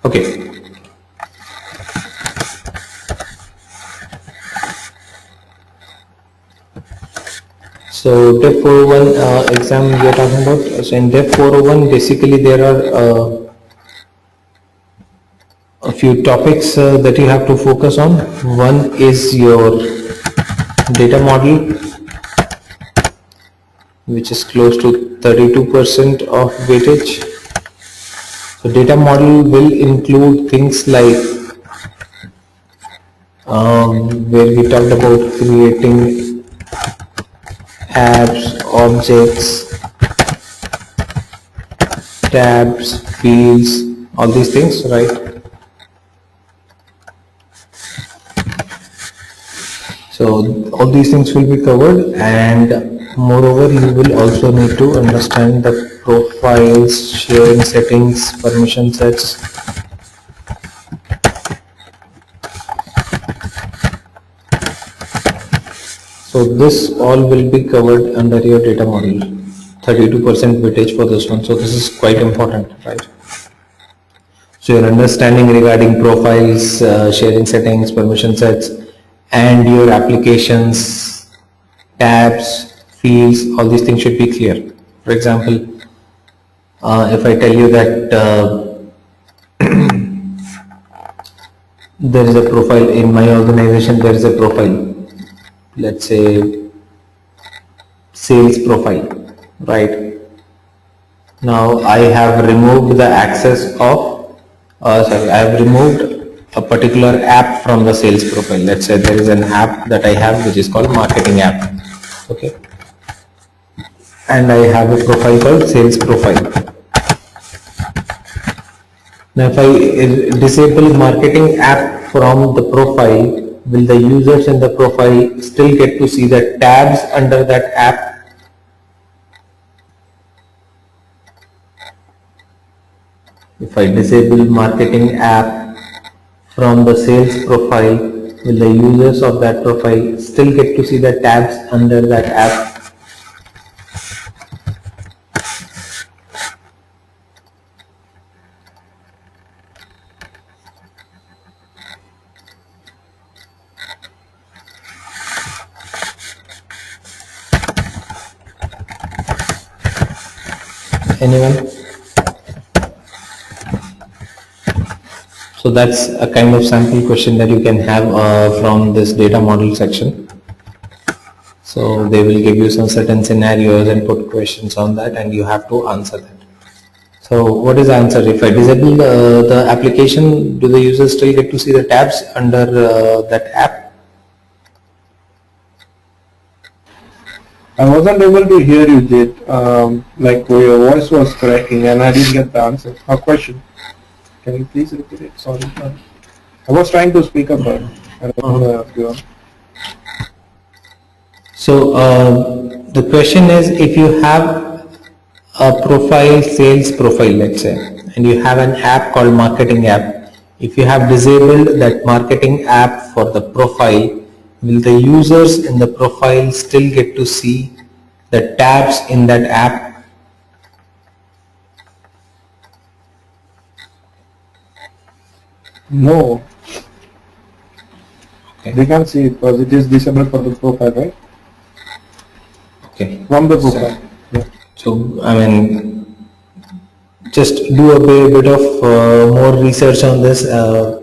Okay. So DEF 401 exam we are talking about. So in DEF 401, basically there are a few topics that you have to focus on. One is your data model, which is close to 32% of weightage. So data model will include things like where we talked about creating apps, objects, tabs, fields, all these things, right? So all these things will be covered, and moreover you will also need to understand the profiles, sharing settings, permission sets. So this all will be covered under your data model. 32% weightage for this one. So this is quite important, right? So your understanding regarding profiles, sharing settings, permission sets, and your applications, tabs, fields, all these things should be clear. For example, if I tell you that there is a profile in my organization, there is a profile, let's say sales profile, right? Now I have removed the access of, I have removed a particular app from the sales profile. Let's say there is an app that I have which is called marketing app, okay? And I have a profile called sales profile. Now if I disable marketing app from the profile, will the users in the profile still get to see the tabs under that app? If I disable marketing app from the sales profile, will the users of that profile still get to see the tabs under that app? Anyone? So that's a kind of sample question that you can have from this data model section. So they will give you some certain scenarios and put questions on that, and you have to answer that. So what is the answer? If I disable the application, do the users still get to see the tabs under that app? I wasn't able to hear you, Jit. Like your voice was cracking and I didn't get the answer. A question. Can you please repeat it? Sorry. I was trying to speak up, but I don't know if you are. So the question is, if you have a profile, sales profile, let's say, and you have an app called marketing app, if you have disabled that marketing app for the profile, will the users in the profile still get to see the tabs in that app? No. Okay. They can't see it because it is disabled for the profile, right? Okay. From the profile. So I mean, just do a bit of more research on this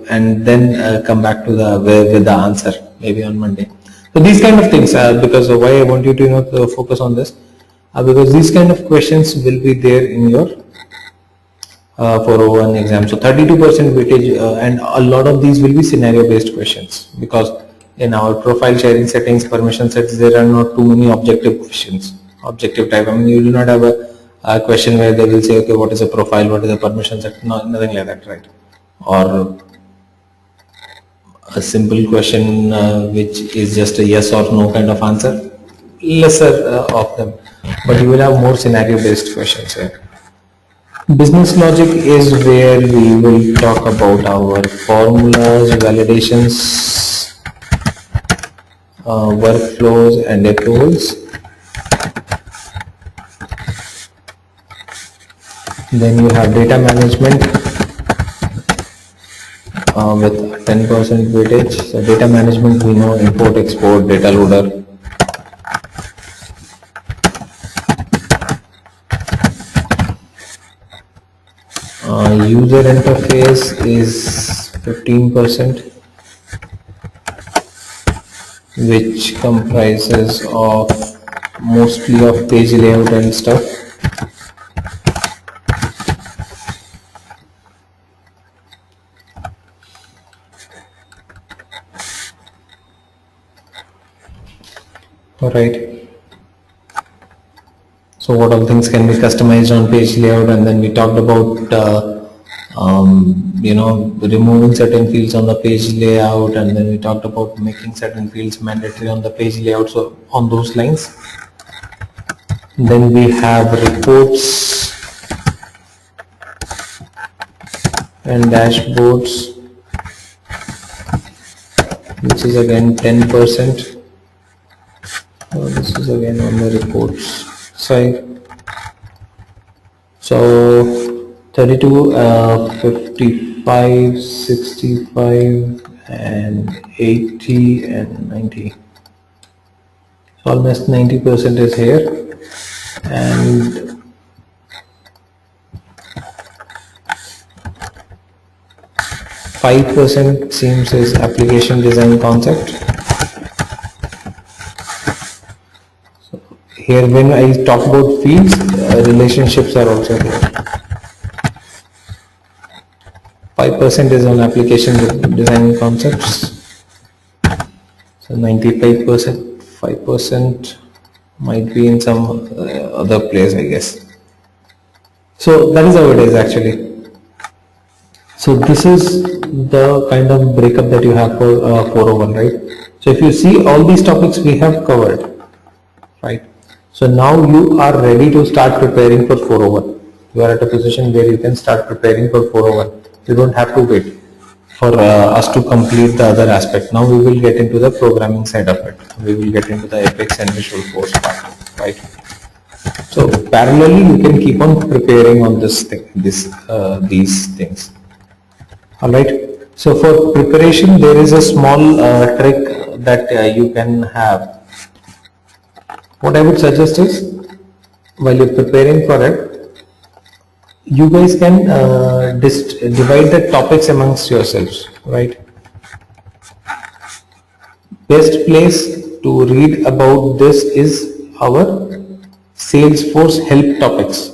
and then come back to the with the answer maybe on Monday. So these kind of things, because why I want you to focus on this, because these kind of questions will be there in your 401 exam. So 32% weightage, and a lot of these will be scenario based questions, because in our profile sharing settings, permission sets, there are not too many objective questions, objective type. I mean, you do not have a question where they will say, okay, what is a profile, what is a permission set? No, nothing like that, right? Or a simple question which is just a yes or no kind of answer, lesser of them, but you will have more scenario based questions here. Business logic is where we will talk about our formulas, validations, workflows and approvals. Then you have data management, with 10% weightage. So data management, we know import, export, data loader. User interface is 15%, which comprises of mostly of page layout and stuff. Alright. So what all things can be customized on page layout, and then we talked about removing certain fields on the page layout, and then we talked about making certain fields mandatory on the page layout. So on those lines, then we have reports and dashboards, which is again 10%. This is again on the reports side. So 32, 55, 65 and 80 and 90. So almost 90% is here, and 5% seems is application design concept. Here when I talk about fields, relationships are also here. 5% is on application design concepts. So 95%, 5% might be in some other place, I guess. So that is how it is actually. So this is the kind of breakup that you have for 401, right? So if you see, all these topics we have covered, right? So now you are ready to start preparing for 401. You are at a position where you can start preparing for 401. You don't have to wait for us to complete the other aspect. Now we will get into the programming side of it. We will get into the Apex and Visualforce part, right? So parallelly, you can keep on preparing on this thing, these things. All right. So for preparation, there is a small trick that you can have. What I would suggest is, while you're preparing for it, you guys can divide the topics amongst yourselves, right? Best place to read about this is our Salesforce help topics.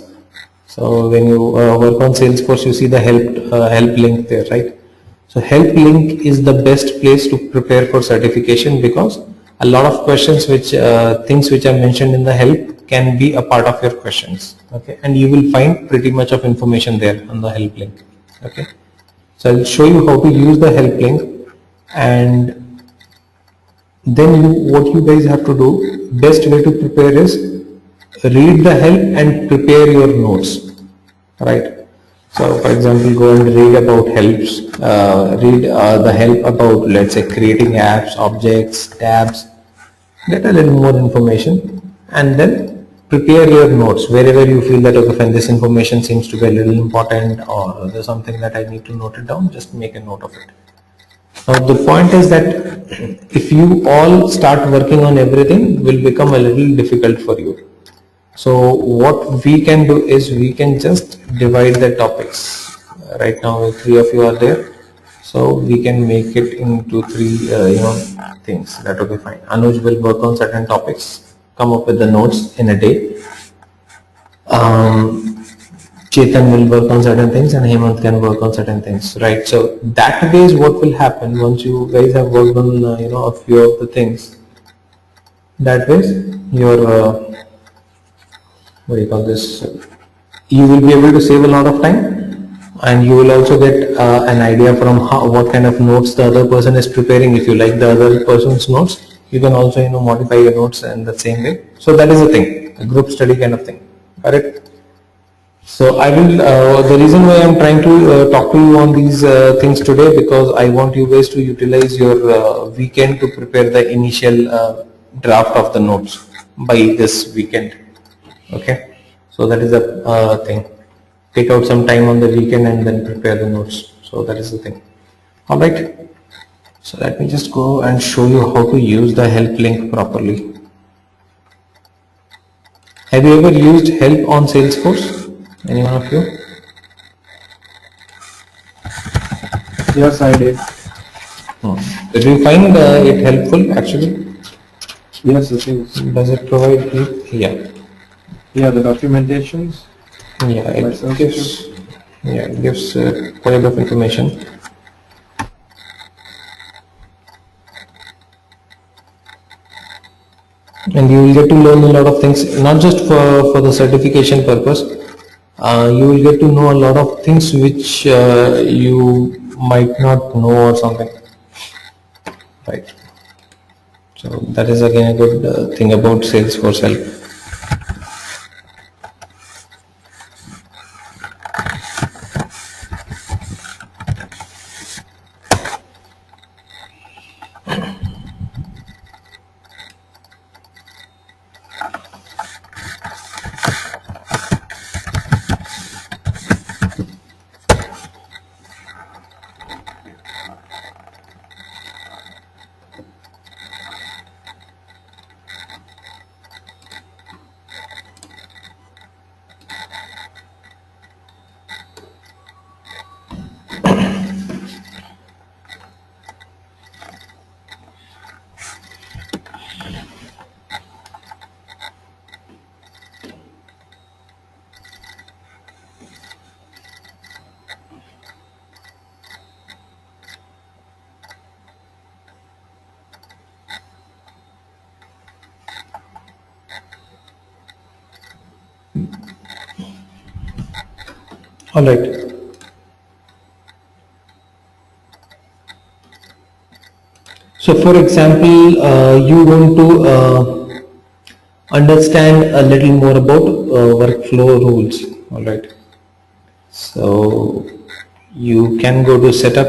So when you work on Salesforce, you see the help link there, right? So help link is the best place to prepare for certification, because a lot of questions which things which are mentioned in the help can be a part of your questions, okay, and you will find pretty much of information there on the help link, okay. So I'll show you how to use the help link, and then what you guys have to do, best way to prepare is read the help and prepare your notes, right? So for example, go and read about helps, read the help about, let's say, creating apps, objects, tabs, get a little more information, and then prepare your notes wherever you feel that, okay, fine, this information seems to be a little important, or there's something that I need to note it down, just make a note of it. Now the point is that if you all start working on everything, will become a little difficult for you. So what we can do is we can just divide the topics. Right now 3 of you are there, so we can make it into 3 things. That will be fine. Anuj will work on certain topics, come up with the notes in a day. Chetan will work on certain things, and Hemant can work on certain things, right? So that way is what will happen once you guys have worked on a few of the things. That way your what do you call this, you will be able to save a lot of time, and you will also get an idea from what kind of notes the other person is preparing. If you like the other person's notes, you can also modify your notes in the same way. So that is a thing, a group study kind of thing, correct? So I will, the reason why I am trying to talk to you on these things today, because I want you guys to utilize your weekend to prepare the initial draft of the notes by this weekend. Okay, so that is the thing. Take out some time on the weekend and then prepare the notes. So that is the thing. Alright, so let me just go and show you how to use the help link properly. Have you ever used help on Salesforce? Any one of you? Yes, I did. Did you find it helpful actually? Yes, it is. Does it provide help? Yeah. Yeah, the documentations. Yeah, it gives quite a bit of information. And you will get to learn a lot of things, not just for the certification purpose. You will get to know a lot of things which you might not know or something. Right. So that is again a good thing about Salesforce help. All right. So, for example, you want to understand a little more about workflow rules. All right. So, you can go to setup,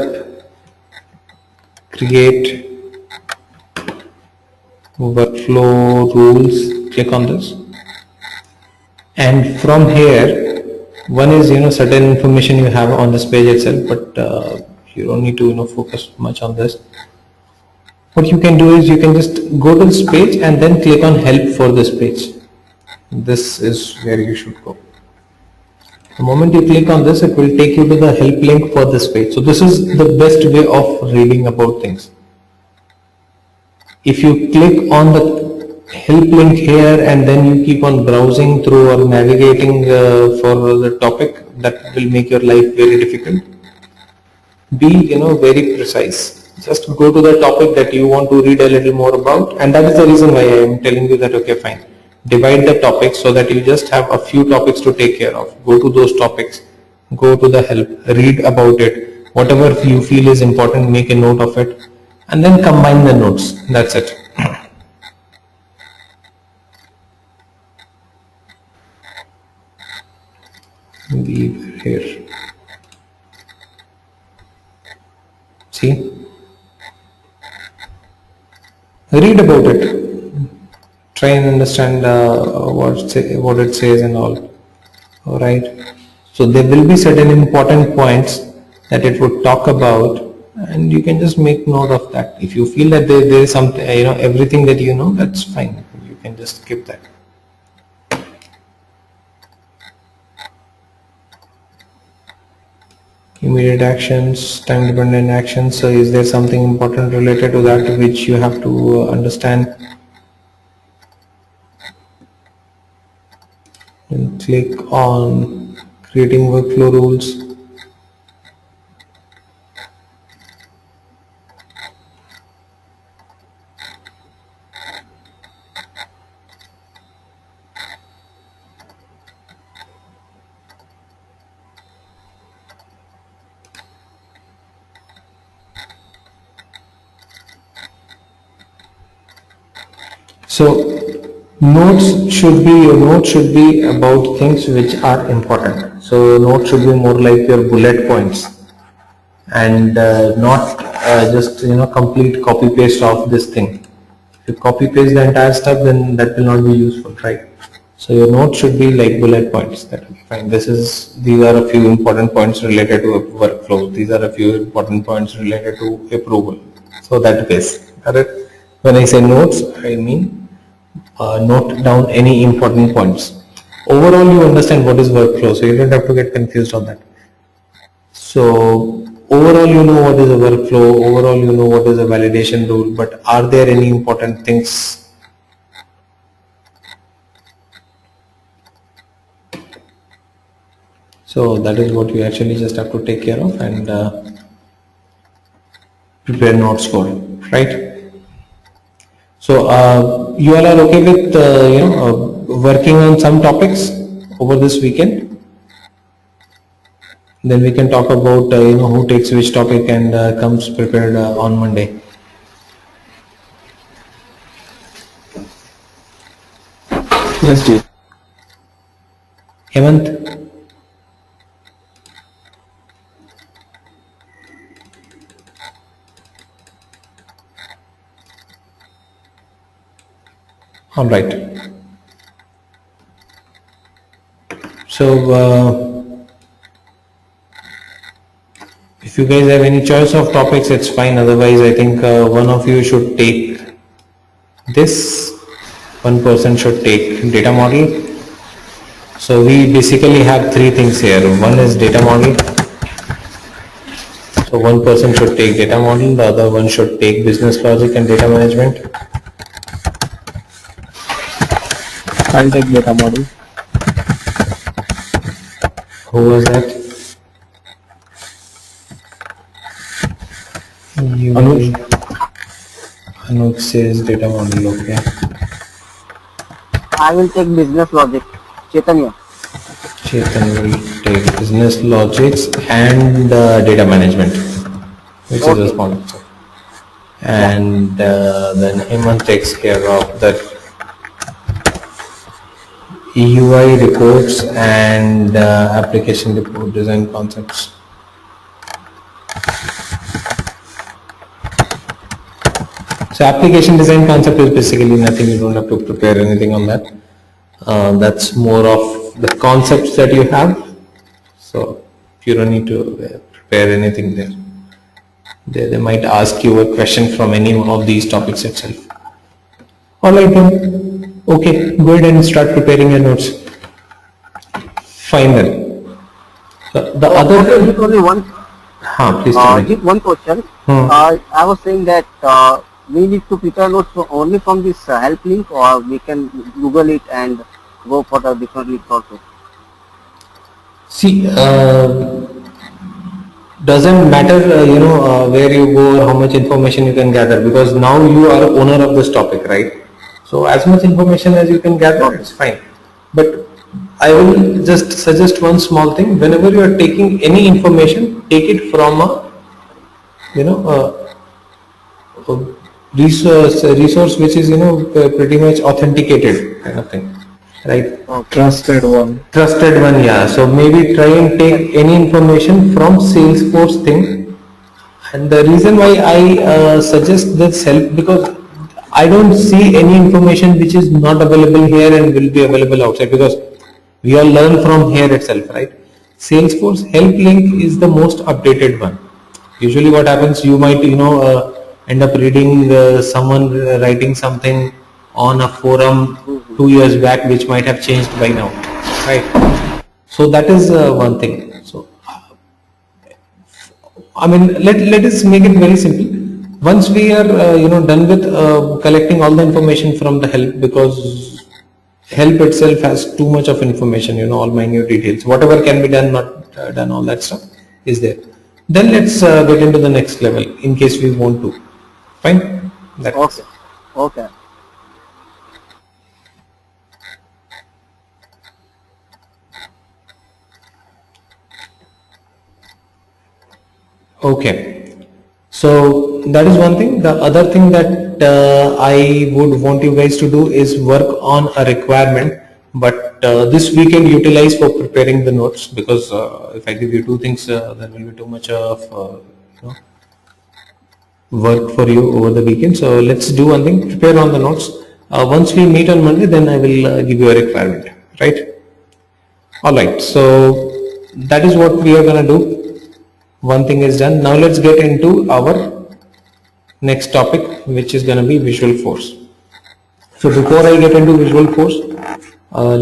create workflow rules. Click on this, and from here, one is certain information you have on this page itself, but you don't need to focus much on this. What you can do is you can just go to this page and then click on help for this page. This is where you should go. The moment you click on this, it will take you to the help link for this page. So this is the best way of reading about things. If you click on the help link here and then you keep on browsing through or navigating for the topic, that will make your life very difficult. Be very precise. Just go to the topic that you want to read a little more about, and that is the reason why I am telling you that okay, fine, divide the topics so that you just have a few topics to take care of. Go to those topics, go to the help, read about it, whatever you feel is important, make a note of it, and then combine the notes. That's it. Leave here. See? Read about it. Try and understand what it says and all. Alright. So there will be certain important points that it would talk about, and you can just make note of that. If you feel that there is something, everything that you know, that's fine. You can just skip that. Immediate actions, time dependent actions. So is there something important related to that which you have to understand? And click on creating workflow rules. So your notes should be about things which are important. So notes should be more like your bullet points, and not just complete copy paste of this thing. If you copy paste the entire stuff, then that will not be useful, right? So your notes should be like bullet points. That will be fine. These are a few important points related to a workflow. These are a few important points related to approval. So that base. Correct. When I say notes, I mean note down any important points. Overall, you understand what is workflow, so you don't have to get confused on that. So overall, you know what is a workflow. Overall, you know what is a validation rule. But are there any important things? So that is what you actually just have to take care of and prepare notes for, right? So you all are okay with working on some topics over this weekend. Then we can talk about who takes which topic and comes prepared on Monday. Yes, dear. Hemant. All right. So if you guys have any choice of topics, it's fine. Otherwise, I think one of you should take this. One person should take data model. So we basically have three things here. One is data model. So one person should take data model. The other one should take business logic and data management. I'll take data model. Who was that? Anuj. Anuj says data model, okay. I will take business logic. Chaitanya. Chetan will take business logics and data management, which is a sponsor. And then Hemant takes care of the EUI reports and application report design concepts. So application design concept is basically nothing, you don't have to prepare anything on that. That's more of the concepts that you have. So you don't need to prepare anything there. They might ask you a question from any one of these topics itself. Alright then. Okay, go ahead and start preparing your notes. Fine then. The other Okay, just only one. please tell me. Just one question. I was saying that we need to prepare notes only from this help link, or we can Google it and go for the different links also. See, doesn't matter where you go or how much information you can gather, because now you are owner of this topic, right? So as much information as you can gather, it's fine. But I will just suggest one small thing. Whenever you are taking any information, take it from a resource which is pretty much authenticated kind of thing, right? Trusted one. Trusted one, yeah. So maybe try and take any information from Salesforce thing. And the reason why I suggest this help, because I don't see any information which is not available here and will be available outside, because we all learn from here itself, right? Salesforce help link is the most updated one. Usually what happens, you might end up reading someone writing something on a forum 2 years back which might have changed by now, right? So that is one thing. So I mean, let us make it very simple. Once we are done with collecting all the information from the help, because help itself has too much of information, all minute details, whatever can be done, not done, all that stuff is there. Then let's get into the next level in case we want to. Fine? Okay. Okay. Okay. So that is one thing. The other thing that I would want you guys to do is work on a requirement, but this weekend utilize for preparing the notes, because if I give you two things, there will be too much of work for you over the weekend. So let's do one thing, prepare on the notes. Once we meet on Monday, then I will give you a requirement. right? All right, so that is what we are gonna do. One thing is done. Now let's get into our next topic, which is gonna be Visual Force. So before I get into Visual Force,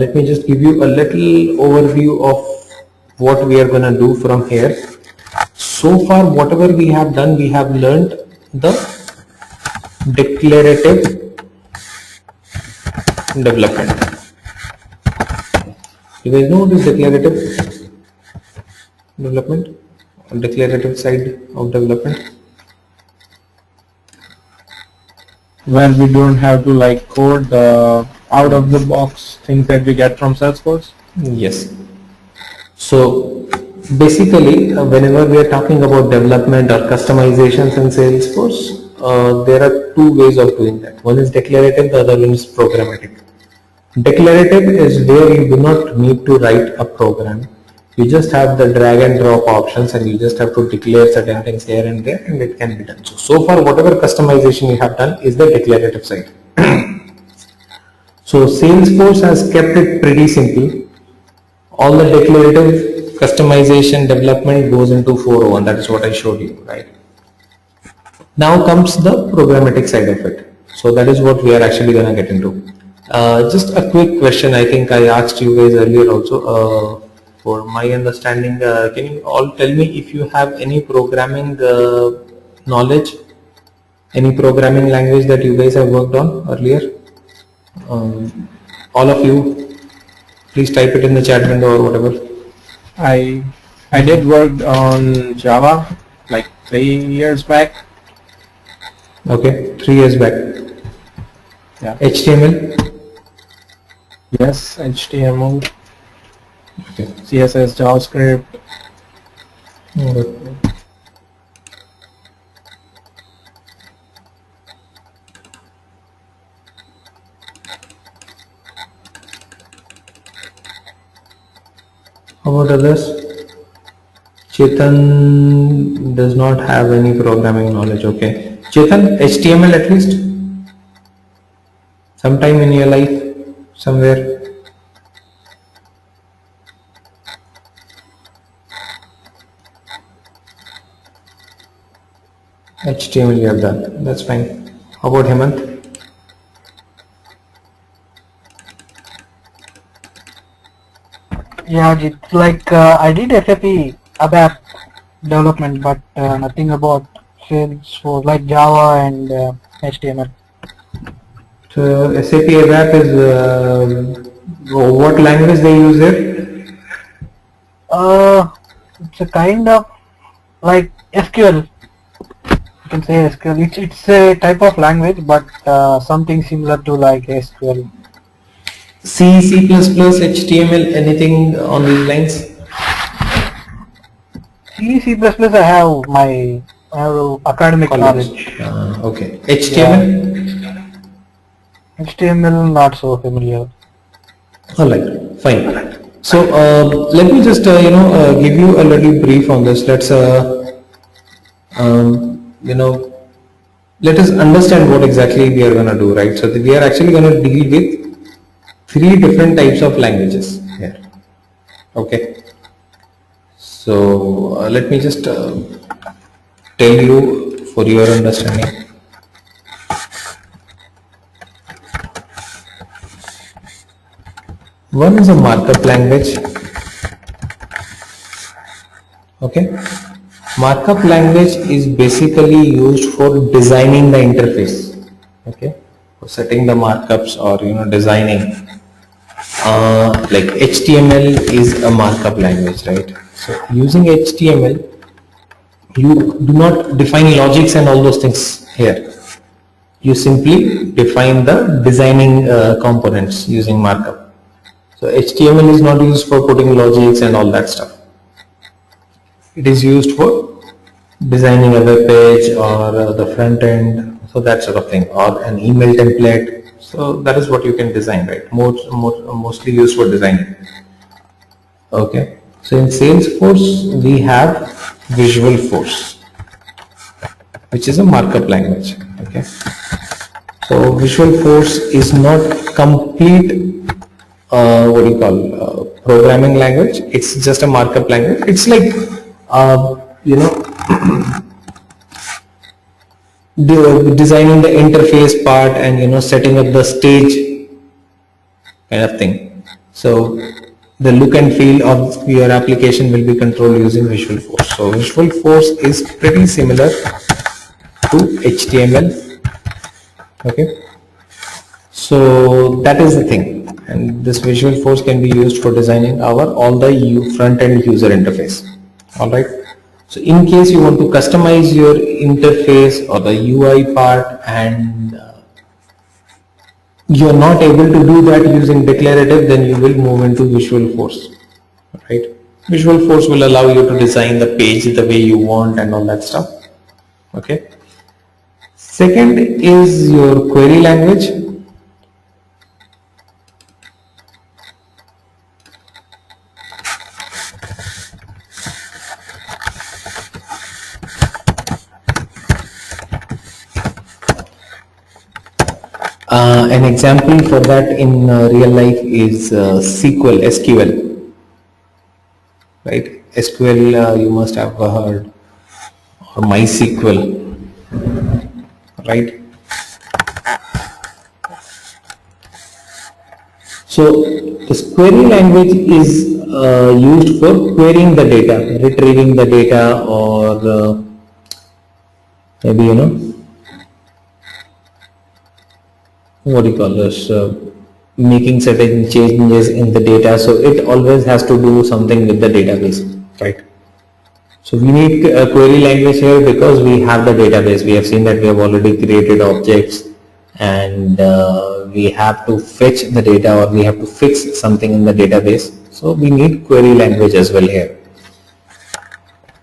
let me just give you a little overview of what we are gonna do from here. So far, whatever we have done, we have learned the declarative development. You guys know what is declarative development? Declarative side of development. Where we don't have to like code out of the box things that we get from Salesforce. Yes. So basically, whenever we are talking about development or customizations in Salesforce, there are two ways of doing that. One is declarative, the other one is programmatic. Declarative is where you do not need to write a program. You just have the drag and drop options and you just have to declare certain things here and there and it can be done. So far, whatever customization you have done is the declarative side. So Salesforce has kept it pretty simple. All the declarative customization development goes into 401. That is what I showed you, right? Now comes the programmatic side of it. So that is what we are actually going to get into. Just a quick question. I think I asked you guys earlier also. For my understanding, can you all tell me if you have any programming knowledge, any programming language that you guys have worked on earlier? All of you, please type it in the chat window or whatever. I did work on Java like 3 years back. Okay, 3 years back. Yeah. HTML. Yes, HTML, Okay. CSS, JavaScript. Okay. How about others? Chetan does not have any programming knowledge. Okay. Chetan, HTML at least? Sometime in your life, somewhere? HTML you have done. That's fine. How about Hemant? Yeah, it's like I did SAP ABAP development, but nothing about Salesforce like Java and HTML. So SAP ABAP is what language they use there? It's a kind of like SQL. You can say SQL. It's a type of language, but something similar to like SQL. C, C++, HTML, anything on these lines? C++, I have academic knowledge. Okay. HTML? HTML not so familiar. Alright, fine. So let me just give you a little brief on this. Let's let us understand what exactly we are going to do, right? So we are actually going to deal with 3 different types of languages here. Okay. So let me just tell you for your understanding. One is a markup language. Okay. Markup language is basically used for designing the interface. Okay. For setting the markups or designing. Like HTML is a markup language, right? So using HTML, you do not define logics and all those things here. You simply define the designing components using markup. So HTML is not used for putting logics and all that stuff. It is used for designing a web page or the front end, so that sort of thing, or an email template. So that is what you can design, right? Mostly used for designing. Okay. So in Salesforce, we have Visual Force, which is a markup language. Okay. So Visual Force is not complete what do you call, programming language. It's just a markup language. It's like, you know, designing the interface part and, you know, setting up the stage kind of thing. So the look and feel of your application will be controlled using Visualforce. So Visualforce is pretty similar to HTML. Okay. So that is the thing, and this Visualforce can be used for designing all the front-end user interface. All right. So in case you want to customize your interface or the UI part, and you are not able to do that using declarative, then you will move into Visualforce. Right. Visualforce will allow you to design the page the way you want and all that stuff. Okay. Second is your query language. An example for that in real life is SQL, right? SQL you must have heard, or MySQL, right? So this query language is used for querying the data, retrieving the data, or maybe, you know, what do you call this, making certain changes in the data. So it always has to do something with the database, right? So we need a query language here because we have the database. We have seen that we have already created objects, and we have to fetch the data, or we have to fix something in the database. So we need query language as well here.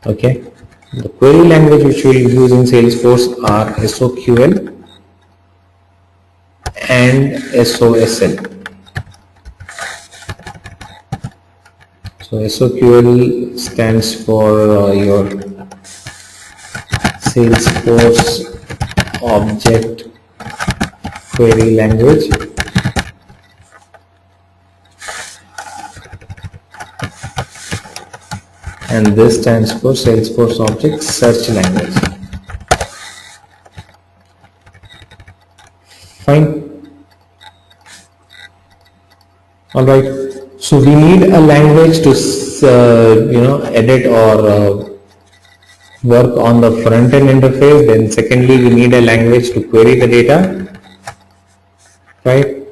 Okay. The query language which we will use in Salesforce are SOQL and SOSL. So SOQL stands for your Salesforce Object Query Language, and this stands for Salesforce Object Search Language. Fine. Alright, so we need a language to you know, edit or work on the front end interface. Then secondly, we need a language to query the data, right?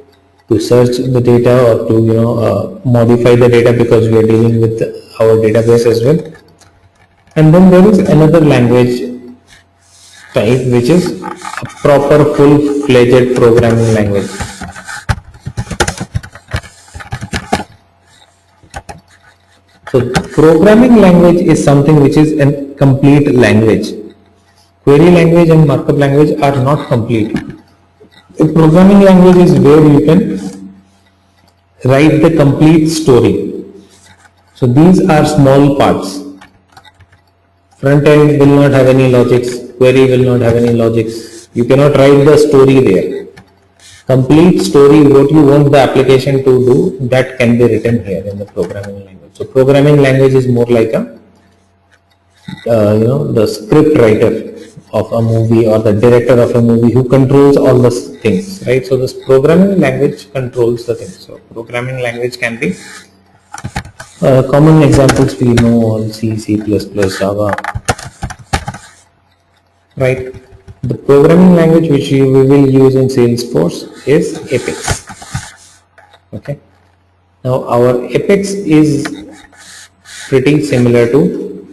To search the data, or to, you know, modify the data, because we are dealing with our database as well. And then there is another language type which is a proper full-fledged programming language. So programming language is something which is a complete language. Query language and markup language are not complete. A programming language is where you can write the complete story. So these are small parts. Front end will not have any logics, query will not have any logics. You cannot write the story there. Complete story, what you want the application to do, that can be written here in the programming language. So programming language is more like a, you know, the script writer of a movie, or the director of a movie who controls all the things, right? So this programming language controls the things. So programming language can be common examples we know all: C, C++, Java, right? The programming language which we will use in Salesforce is Apex. Okay. Now our Apex is pretty similar to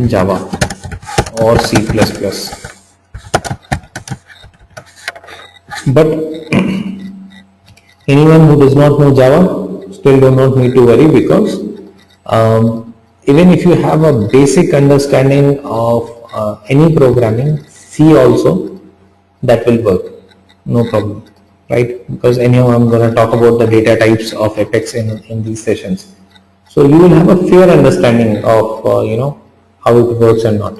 Java or C++. But anyone who does not know Java still do not need to worry, because even if you have a basic understanding of any programming, C also, that will work, no problem, right? Because anyhow I'm going to talk about the data types of Apex in these sessions. So you will have a fair understanding of you know, how it works and not.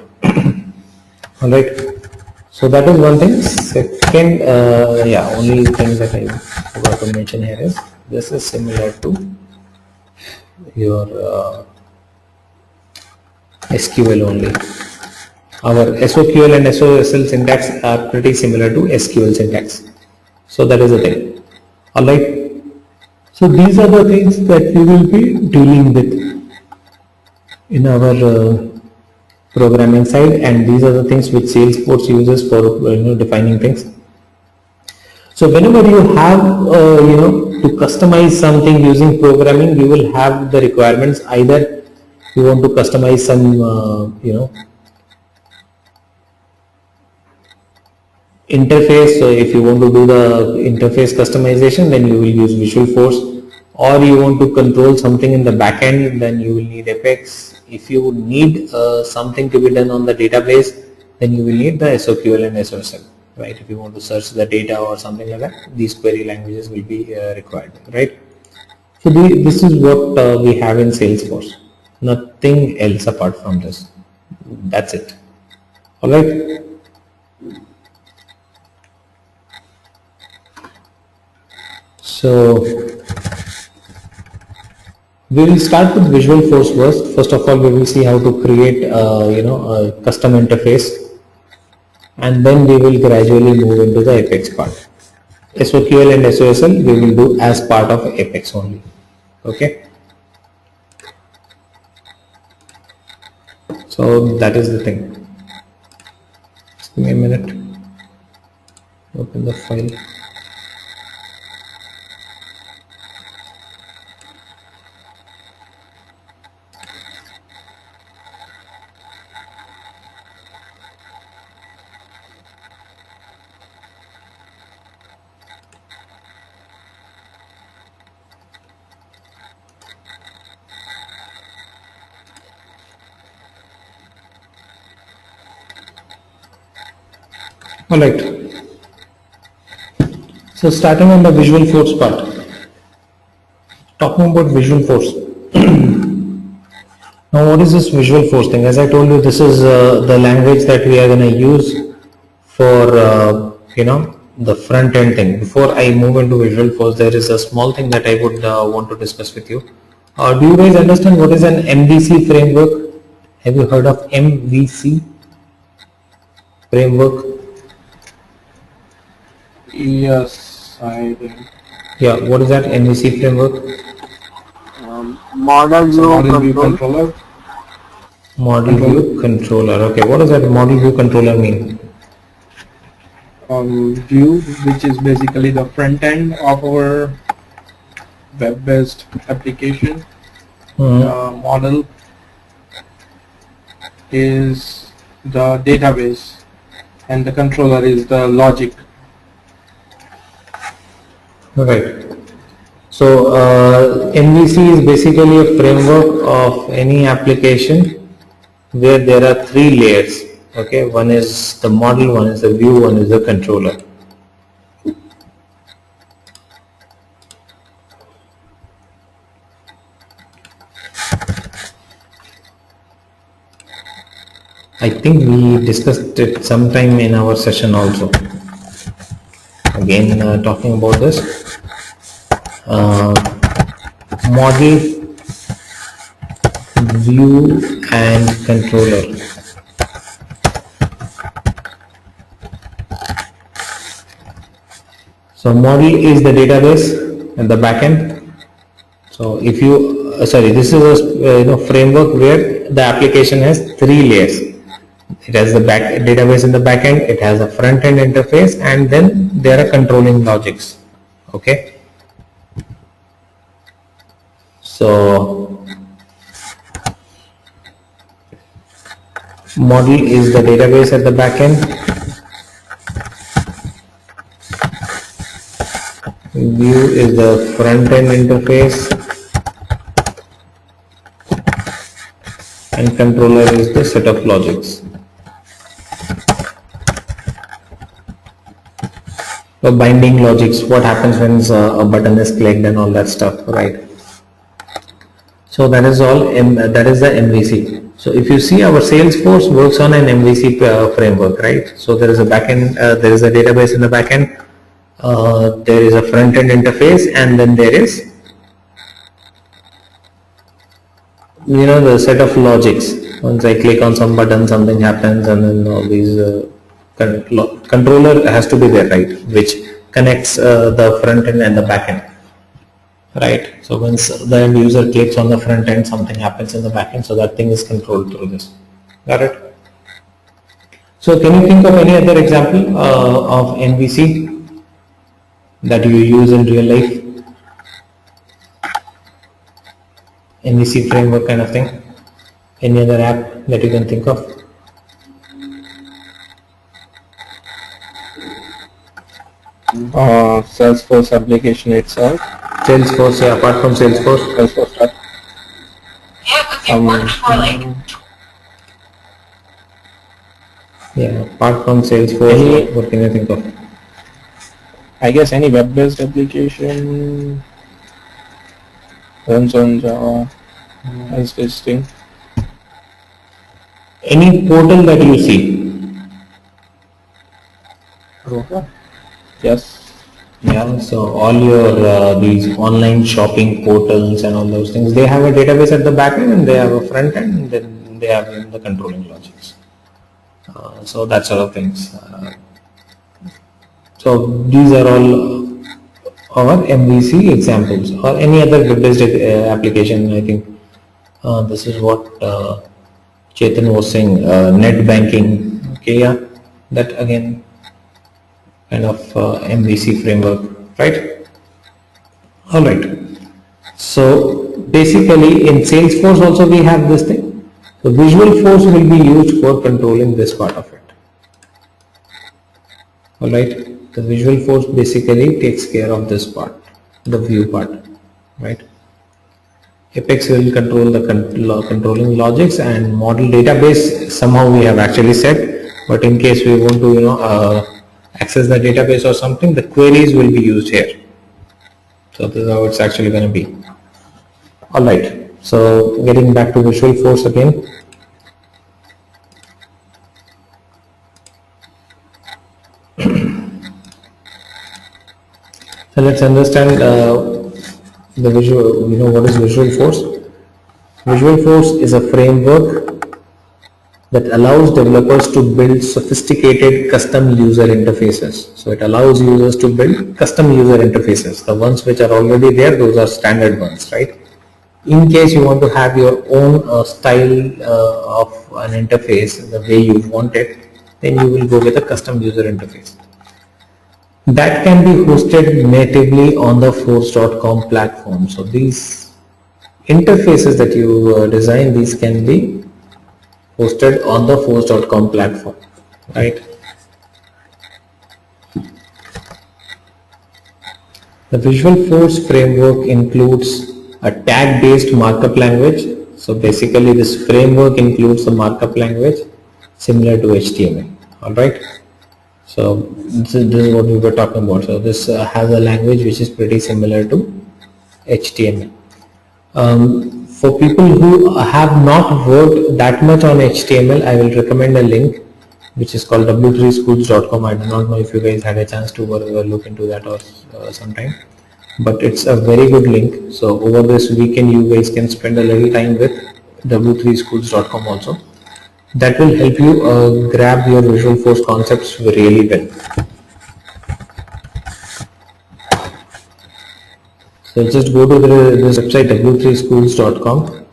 Alright. So that is one thing. Second, only thing that I forgot to mention here is this is similar to your SQL only. Our SOQL and SOSL syntax are pretty similar to SQL syntax. So that is the thing. Alright. So these are the things that we will be dealing with in our programming side, and these are the things which Salesforce uses for defining things. So whenever you have to customize something using programming, you will have the requirements. Either you want to customize some interface. So if you want to do the interface customization, then you will use Visualforce, or you want to control something in the backend, then you will need Apex. If you need something to be done on the database, then you will need the SOQL and SOSL, right? If you want to search the data or something like that, these query languages will be required, right? So this is what we have in Salesforce. Nothing else apart from this. That's it. All right. So we will start with Visualforce first. First of all, we will see how to create a custom interface, and then we will gradually move into the Apex part. SOQL and SOSL we will do as part of Apex only. Okay. So that is the thing. Just give me a minute. Open the file. Alright, so starting on the Visualforce part, talking about Visualforce. Now what is this Visualforce thing? As I told you, this is the language that we are going to use for the front end thing. Before I move into Visualforce, there is a small thing that I would want to discuss with you. Do you guys understand what is an MVC framework? Have you heard of MVC framework? Yes, I do. Yeah, what is that MVC framework? Model view controller. Model view controller. Okay, what does that model view controller mean? View, which is basically the front end of our web-based application. Model is the database, and the controller is the logic. Right. So MVC is basically a framework of any application where there are three layers. Okay, one is the model, one is the view, one is the controller. I think we discussed it sometime in our session also. Again, talking about this model, view and controller. So model is the database at the backend. So if you this is a framework where the application has three layers. It has the database in the backend, it has a front end interface, and then there are controlling logics. Okay. So model is the database at the backend, view is the front end interface, and controller is the set of logics. So binding logics, what happens when a button is clicked and all that stuff, right? So that is all. That is the MVC. So if you see, our Salesforce works on an MVC framework, right? So there is a backend, there is a database in the backend, there is a front-end interface, and then there is, the set of logics. Once I click on some button, something happens, and then all these controller has to be there, right? Which connects the front end and the back end. Right, so once the end user clicks on the front end, something happens in the back end, so that thing is controlled through this. Got it? So can you think of any other example of MVC that you use in real life? MVC framework kind of thing? Any other app that you can think of? Salesforce application itself. Salesforce, yeah, apart from Salesforce. Salesforce. Yeah, apart from Salesforce, what can you think of? I guess any web-based application runs on Java as this thing. Any portal that you see. Yes. Yeah, so all your these online shopping portals and all those things, they have a database at the back end, and they have a front end, and then they have the controlling logics. So that sort of things. So these are all our MVC examples, or any other web-based application. I think this is what Chetan was saying, net banking. Okay, yeah, that again kind of MVC framework, right? All right. So basically in Salesforce also we have this thing. So Visualforce will be used for controlling this part of it. All right. The Visualforce basically takes care of this part, the view part, right? Apex will control the controlling logics, and model database somehow we have actually said, but in case we want to access the database or something, the queries will be used here. So this is how it's actually going to be. Alright, so getting back to Visualforce again. So let's understand the visual, what is Visualforce? Visualforce is a framework that allows developers to build sophisticated custom user interfaces. So it allows users to build custom user interfaces. The ones which are already there, those are standard ones, right? In case you want to have your own style of an interface, the way you want it, then you will go with a custom user interface. That can be hosted natively on the Force.com platform. So these interfaces that you design, these can be hosted on the Force.com platform, right? The Visualforce framework includes a tag-based markup language. So basically this framework includes the markup language similar to HTML, all right? So this is what we were talking about. So this has a language which is pretty similar to HTML. For people who have not worked that much on HTML, I will recommend a link which is called w3schools.com. I do not know if you guys had a chance to look into that or sometime, but it's a very good link. So over this weekend you guys can spend a little time with w3schools.com also. That will help you grab your Visualforce concepts really well. So just go to this website w3schools.com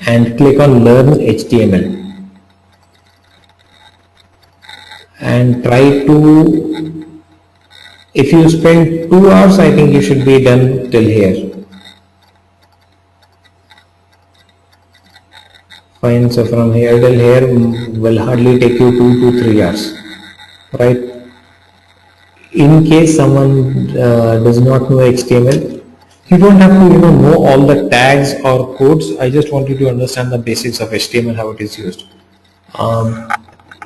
and click on Learn HTML and try to, if you spend 2 hours, I think you should be done till here. Fine, so from here till here will hardly take you 2 to 3 hours, right? In case someone does not know HTML, you don't have to know all the tags or codes. I just want you to understand the basics of HTML, how it is used.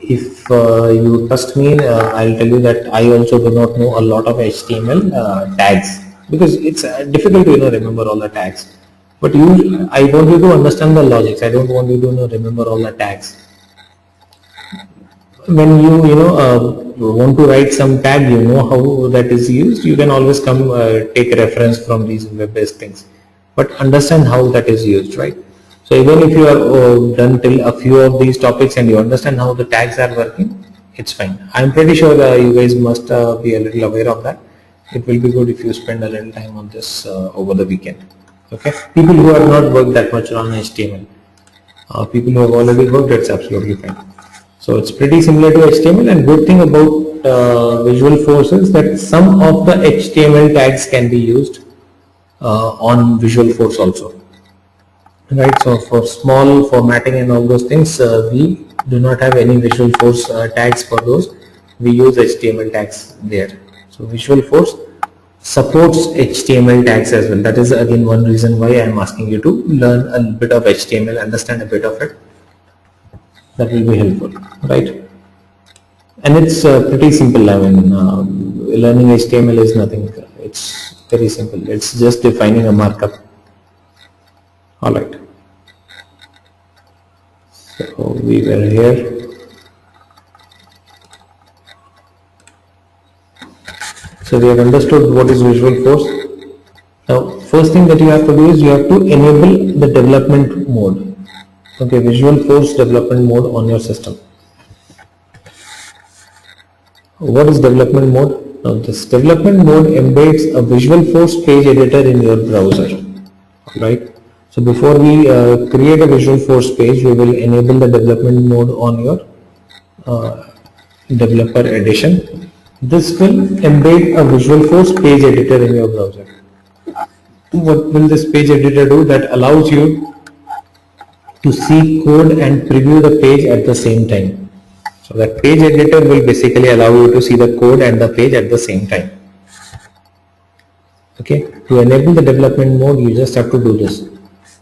If you trust me, I'll tell you that I also do not know a lot of HTML tags, because it's difficult to remember all the tags. But I want you to understand the logics. I don't want you to remember all the tags. When you want to write some tag, you know how that is used. You can always come take reference from these web-based things, but understand how that is used, right? So even if you are done till a few of these topics and you understand how the tags are working, it's fine. I'm pretty sure you guys must be a little aware of that. It will be good if you spend a little time on this over the weekend. Okay, people who have not worked that much on HTML, people who have already worked, it's absolutely fine. So it's pretty similar to HTML, and good thing about Visualforce is that some of the HTML tags can be used on Visualforce also. Right, so for small formatting and all those things, we do not have any Visualforce tags for those. We use HTML tags there. So Visualforce supports HTML tags as well. That is again one reason why I am asking you to learn a bit of HTML, understand a bit of it. That will be helpful, right? And it's pretty simple. I mean, learning HTML is nothing. It's very simple. It's just defining a markup. All right. So we were here. So we have understood what is Visualforce. Now, first thing that you have to do is you have to enable the development mode. Okay, Visualforce development mode on your system. What is development mode? Now, this development mode embeds a Visualforce page editor in your browser. Right. So before we create a Visualforce page, we will enable the development mode on your developer edition. This will embed a Visualforce page editor in your browser. What will this page editor do? That allows you to see code and preview the page at the same time. So that page editor will basically allow you to see the code and the page at the same time. Okay, to enable the development mode, you just have to do this.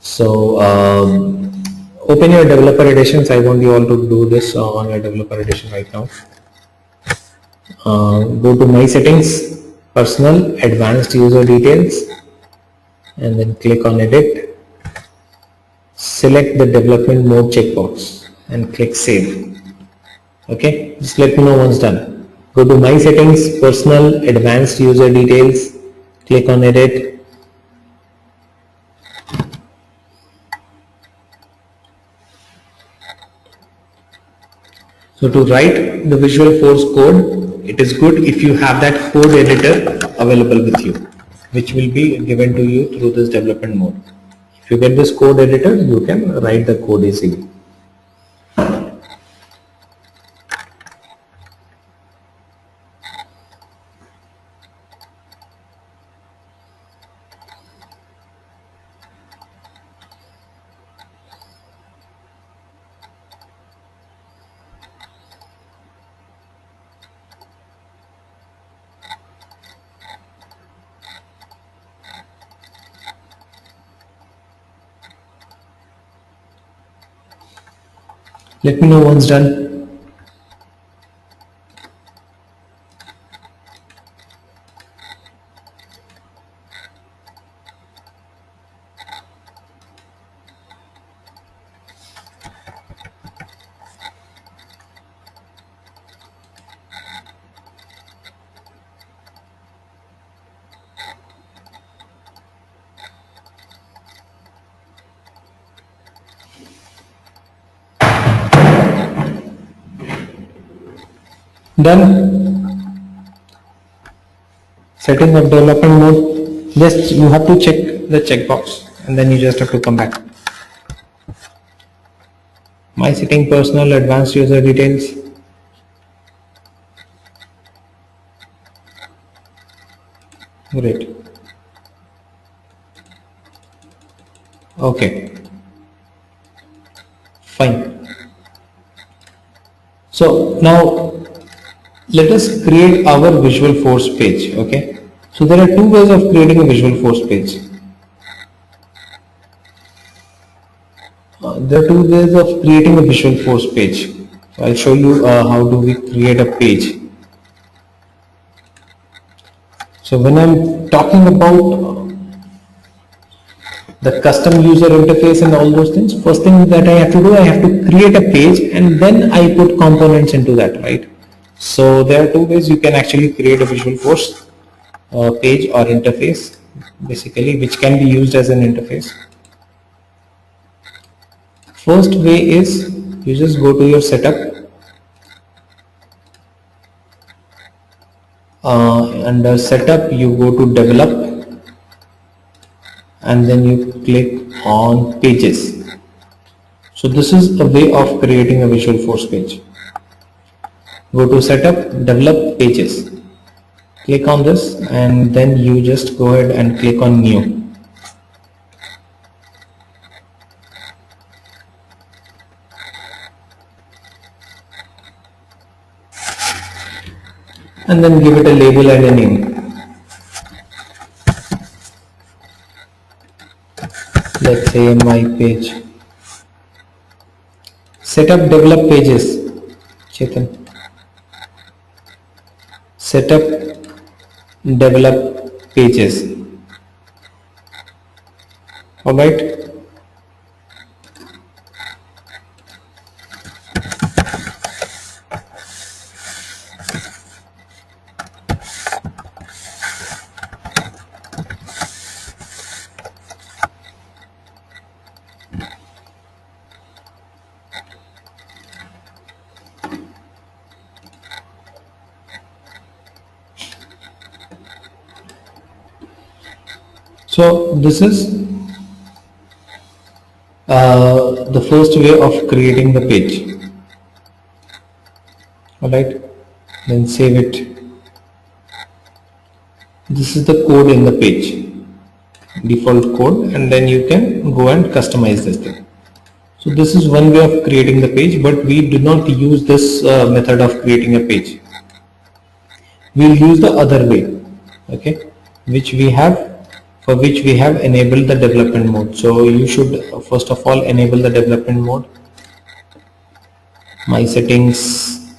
So open your developer editions. I want you all to do this on your developer edition right now. Go to My Settings, Personal, Advanced User Details, and then click on Edit. Select the development mode checkbox and click Save. Okay, just let me know once done. Go to My Settings, Personal, Advanced User Details, click on Edit. So to write the Visualforce code, it is good if you have that code editor available with you, which will be given to you through this development mode. If you get this code editor, you can write the code easily. Let me know once done. Done. Setting of development mode. Just you have to check the checkbox and then you just have to come back. My setting, personal, advanced user details. Great. Okay. Fine. So now let us create our Visualforce page. Okay. So there are two ways of creating a Visualforce page. There are two ways of creating a Visualforce page. So I'll show you how do we create a page. So when I'm talking about the custom user interface and all those things, first thing that I have to do, I have to create a page and then I put components into that, right? So there are two ways you can actually create a Visualforce page or interface, basically, which can be used as an interface. First way is you just go to your setup, under setup you go to develop and then you click on pages. So this is a way of creating a Visualforce page. Go to setup, develop pages, click on this and then you just go ahead and click on new. And then give it a label and a name. Let's say my page. Setup, develop pages. Chetan. Setup, develop pages. Alright. So this is the first way of creating the page. Alright, then save it. This is the code in the page, default code, and then you can go and customize this thing. So this is one way of creating the page, but we do not use this method of creating a page. We'll use the other way, okay, for which we have enabled the development mode. So you should first of all enable the development mode. My settings,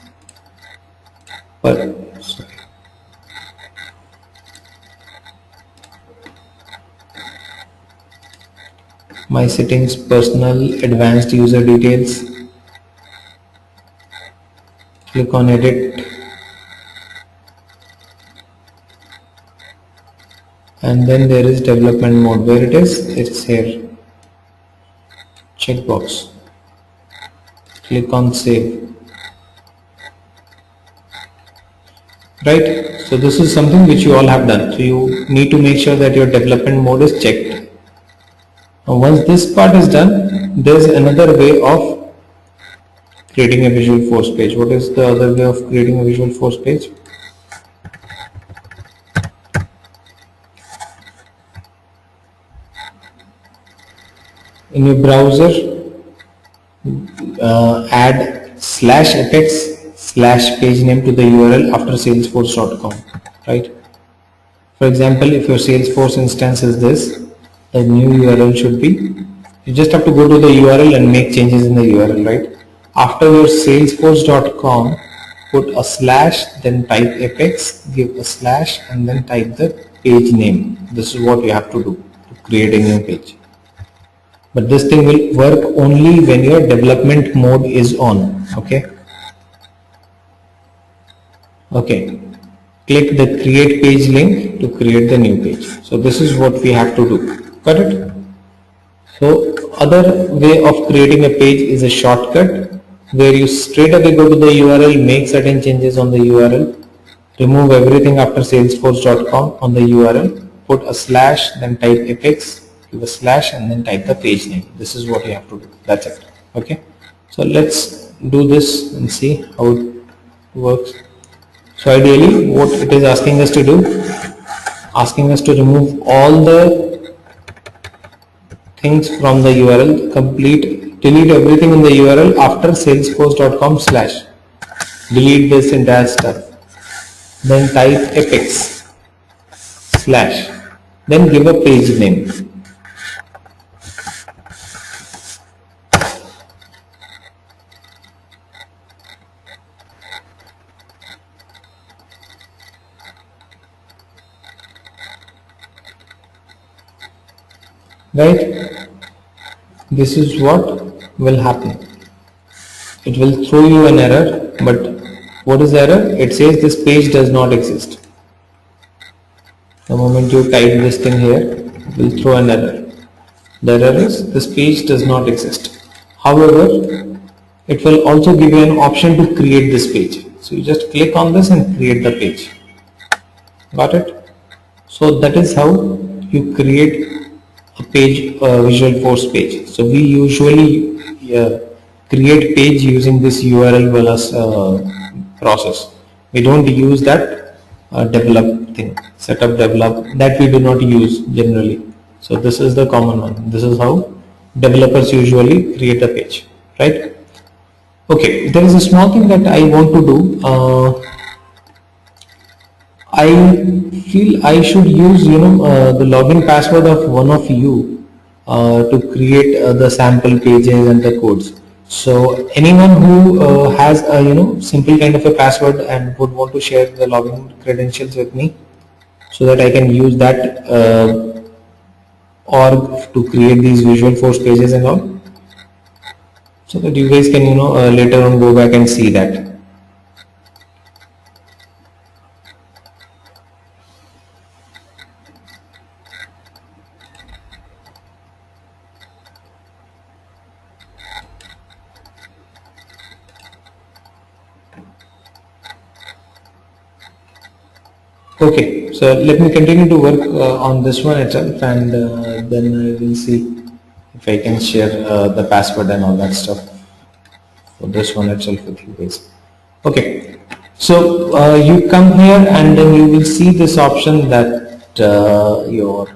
my settings, personal, advanced user details. Click on edit. And then there is development mode. Where it is? It's here. Checkbox. Click on save. Right? So this is something which you all have done. So you need to make sure that your development mode is checked. Now once this part is done, there is another way of creating a Visualforce page. What is the other way of creating a Visualforce page? In your browser, add /apex/page name to the URL after salesforce.com, right? For example, if your Salesforce instance is this, the new URL should be, you just have to go to the URL and make changes in the URL, right? After your salesforce.com, put a slash, then type apex, give a slash, and then type the page name. This is what you have to do to create a new page. But this thing will work only when your development mode is on. Okay. Okay. Click the create page link to create the new page. So this is what we have to do. Got it? So other way of creating a page is a shortcut where you straight away go to the URL, make certain changes on the URL, remove everything after salesforce.com on the URL, put a slash, then type apex, give a slash, and then type the page name. This is what you have to do. That's it. Okay. So let's do this and see how it works. So ideally what it is asking us to do, asking us to remove all the things from the URL, delete everything in the URL after salesforce.com slash. Delete this entire stuff. Then type apex slash. Then give a page name. right? This is what will happen. It will throw you an error, but what is the error? It says this page does not exist. The moment you type this thing here, it will throw an error. The error is this page does not exist. However, it will also give you an option to create this page. So you just click on this and create the page. Got it? So that is how you create a page, Visualforce page. So we usually create page using this URL plus process. We don't use that develop thing, setup develop, that we do not use generally. So this is the common one. This is how developers usually create a page, right? Okay, there is a small thing that I want to do. I feel I should use the login password of one of you to create the sample pages and the codes. So anyone who has a simple kind of a password and would want to share the login credentials with me, so that I can use that org to create these Visualforce pages and all, so that you guys can later on go back and see that. Okay, so let me continue to work on this one itself, and then I will see if I can share the password and all that stuff for this one itself with you guys. Okay, so you come here and then you will see this option that your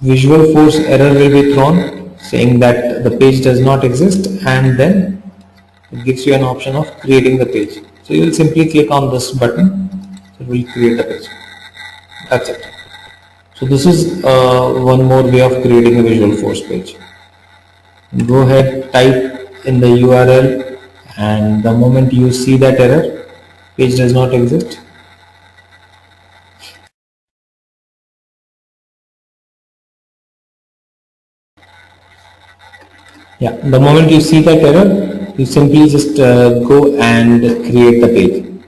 Visualforce error will be thrown saying that the page does not exist, and then it gives you an option of creating the page. So you will simply click on this button, so it will create the page. That's it. So this is one more way of creating a Visualforce page. Go ahead, type in the URL, and the moment you see that error, page does not exist, yeah, the moment you see that error, you simply just go and create the page.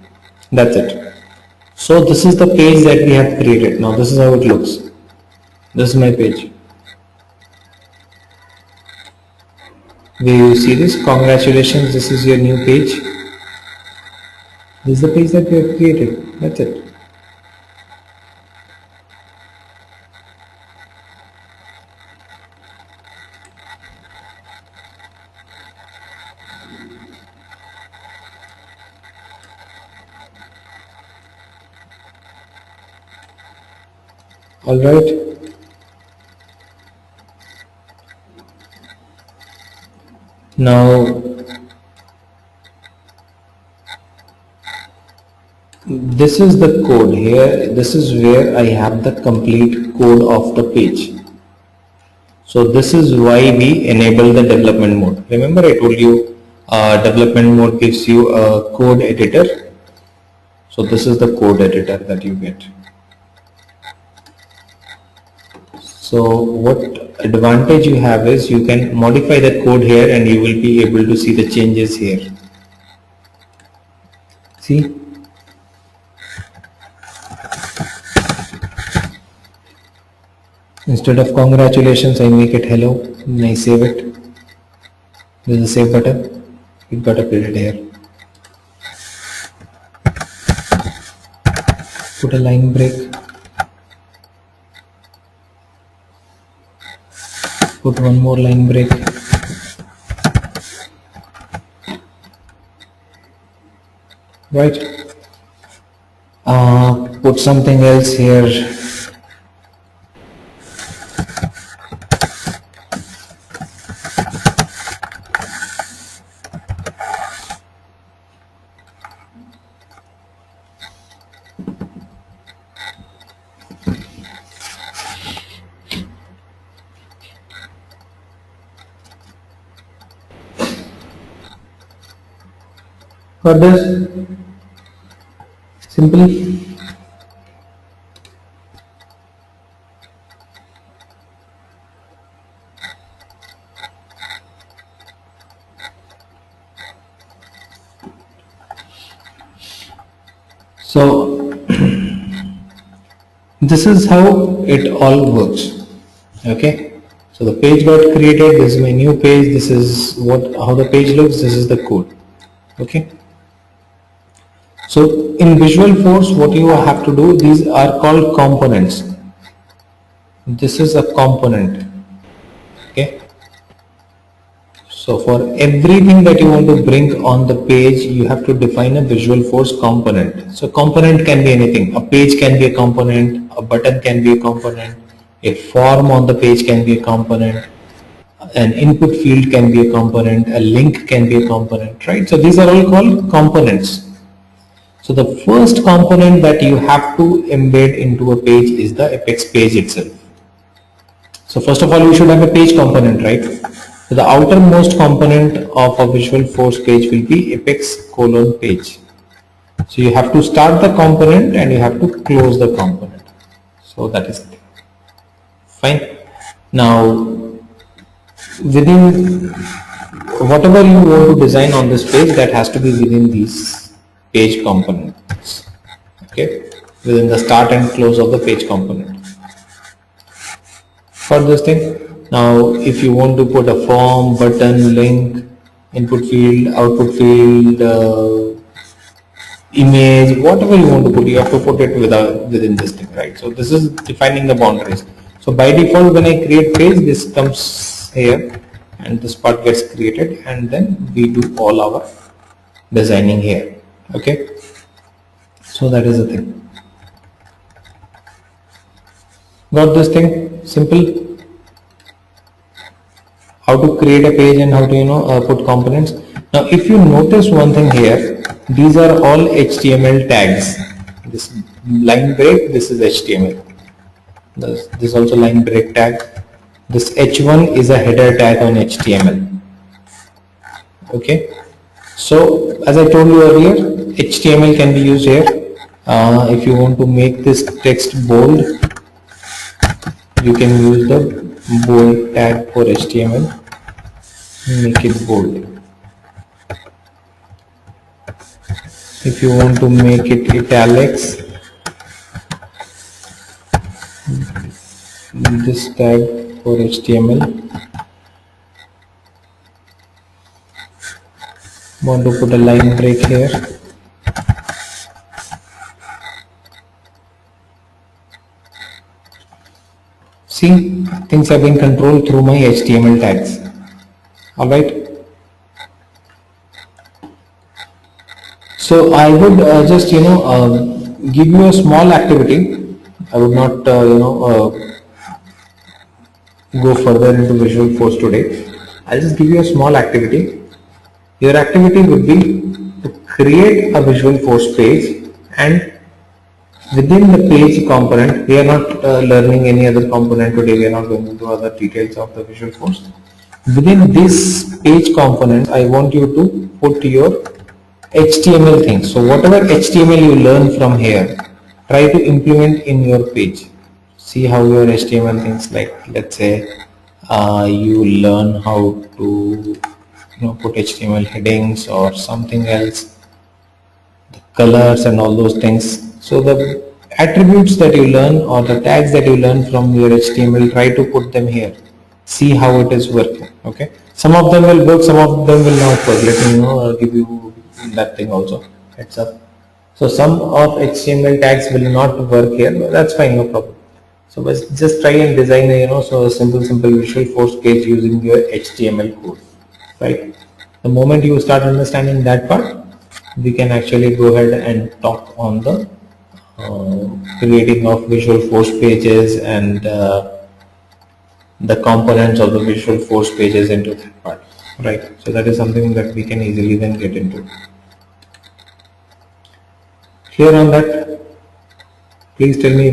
That's it. So this is the page that we have created. Now this is how it looks. This is my page. Where you see this, congratulations, this is your new page. This is the page that we have created. That's it. All right. Now this is the code here. This is where I have the complete code of the page. So this is why we enable the development mode. Remember I told you development mode gives you a code editor. So this is the code editor that you get. So what advantage you have is you can modify the code here and you will be able to see the changes here. See? Instead of congratulations, I make it hello and I save it. There's a save button. It got updated here. Put a line break. Put one more line break. Right. Put something else here. For this, simply So this is how it all works. Okay, so the page got created. This is my new page. This is how the page looks. This is the code. Okay, so in Visualforce, what you have to do, these are called components. This is a component. Okay, so for everything that you want to bring on the page, you have to define a Visualforce component. So component can be anything. A page can be a component, a button can be a component, a form on the page can be a component, an input field can be a component, a link can be a component, right? So these are all called components. So the first component that you have to embed into a page is the Apex page itself. So first of all, you should have a page component, right? So the outermost component of a Visualforce page will be Apex:page. So you have to start the component and you have to close the component. So that is it. Fine. Now, within whatever you want to design on this page, that has to be within these page components. Okay, within the start and close of the page component. For this thing, now if you want to put a form, button, link, input field, output field, image, whatever you want to put, you have to put it within this thing, right? So this is defining the boundaries. So by default, when I create page, this comes here and this part gets created, and then we do all our designing here. Okay, so that is the thing. Got this thing? Simple. How to create a page and how to put components. Now if you notice one thing here, these are all HTML tags. This line break, this is HTML. This also line break tag. This H1 is a header tag on HTML. Okay, so as I told you earlier, HTML can be used here. If you want to make this text bold, you can use the bold tag for HTML. Make it bold. If you want to make it italics, this tag for HTML. Want to put a line break here. See, things are being controlled through my HTML tags. Alright. So I would just give you a small activity. I would not go further into Visualforce today. I'll just give you a small activity. Your activity would be to create a Visualforce page, and within the page component, we are not learning any other component today. We are not going into other details of the Visualforce. Within this page component, I want you to put your HTML things. So whatever HTML you learn from here, try to implement in your page. See how your HTML things, like let's say you learn how to put HTML headings or something else, the colors and all those things. So the attributes that you learn or the tags that you learn from your HTML, try to put them here. See how it is working. Okay, some of them will work, some of them will not work. Let me know, I'll give you that thing also, heads up. So some of HTML tags will not work here, but that's fine, no problem. So just try and design a simple Visualforce page using your HTML code, right? The moment you start understanding that part, we can actually go ahead and talk on the creating of Visualforce pages and the components of the Visualforce pages into that part, right? So that is something that we can easily then get into. Clear on that? Please tell me.